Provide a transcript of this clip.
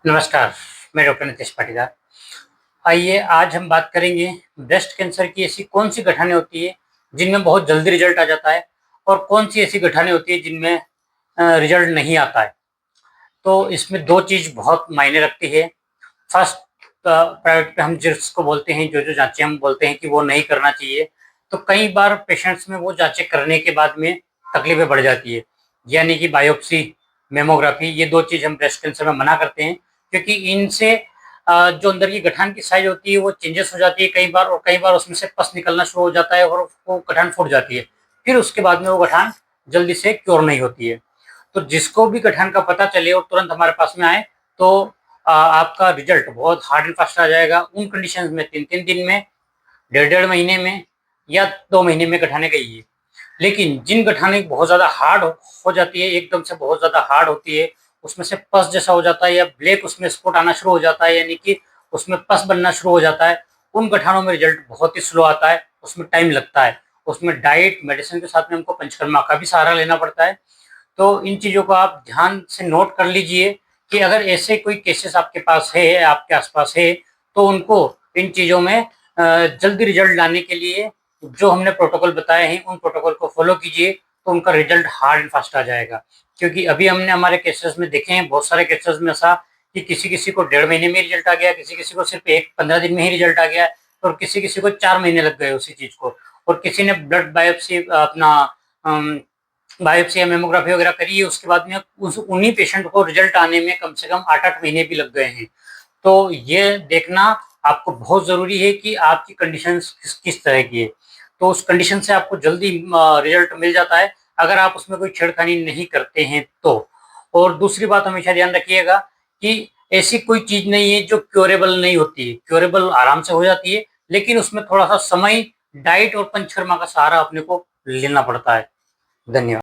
नमस्कार, मैं डॉक्टर नितेश पाटीदार। आइए आज हम बात करेंगे ब्रेस्ट कैंसर की ऐसी कौन-सी गठानें होती है, जिनमें बहुत जल्दी रिज़ल्ट आ जाता है और कौन-सी ऐसी गठानें होती है जिनमें रिज़ल्ट नहीं आता है। तो इसमें 2 चीज़ बहुत मायने रखती है। फर्स्ट प्रायोरिटी पे हम जिसको बोलते हैं, जो-जो जाँचें हम बोलते हैं कि वो नहीं करना चाहिए, तो कई बार पेशेंट्स में वो जाँचें करने के बाद में तकलीफ़ें बढ़ जाती है। यानी कि बायोप्सी, मैमोग्राफी ये 2 चीज़ हम ब्रेस्ट कैंसर में मना करते हैं, क्योंकि इनसे जो अंदर की गठान की साइज़ होती है वो चेंजेस हो जाती है कई बार, और कई बार उसमें से पस निकलना शुरू हो जाता है और वो गठान फूट जाती है। फिर उसके बाद में वो गठान जल्दी से क्योर नहीं होती है। तो जिसको भी गठान का पता चले और तुरंत हमारे पास में आए, तो आपका रिजल्ट बहुत हार्ड एंड फास्ट आ जाएगा। उन कंडीशंस में 3-3 दिन में, डेढ़-डेढ़ महीने में या 2 महीने में गठानें गई है। लेकिन जिन गठानें बहुत ज़्यादा हार्ड हो जाती है, एकदम से बहुत ज़्यादा हार्ड होती है, उसमें से पस जैसा हो जाता है या ब्लैक उसमें स्पॉट आना शुरू हो जाता है, यानी कि उसमें पस बनना शुरू हो जाता है, उन गठानों में रिजल्ट बहुत ही स्लो आता है, उसमें टाइम लगता है। उसमें डाइट, मेडिसिन के साथ में हमको पंचकर्मा का भी सहारा लेना पड़ता है। तो इन चीज़ों को आप ध्यान से नोट कर लीजिए कि अगर ऐसे कोई केसेस आपके पास है, आपके आस-पास है, तो उनको इन चीज़ों में जल्दी रिजल्ट लाने के लिए जो हमने प्रोटोकॉल बताए हैं, उन प्रोटोकॉल को फ़ॉलो कीजिए, तो उनका रिजल्ट हार्ड एंड फास्ट आ जाएगा। क्योंकि अभी हमने हमारे केसेस में देखे हैं, बहुत सारे केसेस में ऐसा कि किसी-किसी को डेढ़ महीने में रिजल्ट आ गया, किसी-किसी को सिर्फ़ 1-15 दिन में ही रिजल्ट आ गया और किसी-किसी को 4 महीने लग गए उसी चीज़ को। और किसी ने ब्लड बायोप्सी अपना अम बायोप्सी या मेमोग्राफी वगैरह करी है, उसके बाद में उस उन्हीं पेशेंट को रिजल्ट आने में कम से कम 8-8 महीने भी लग गए हैं। तो ये देखना आपको बहुत ज़रूरी है कि आपकी कंडीशंस किस तरह की है। तो उस कंडीशन से आपको जल्दी रिजल्ट मिल जाता है, अगर आप उसमें कोई छेड़खानी नहीं करते हैं तो। और दूसरी बात हमेशा ध्यान रखिएगा कि ऐसी कोई चीज़ नहीं है जो क्यूरेबल नहीं होती है, क्यूरेबल आराम से हो जाती है, लेकिन उसमें थोड़ा-सा समय, डाइट और पंचकर्मा का सहारा अपने को लेना पड़ता है। धन्यवाद।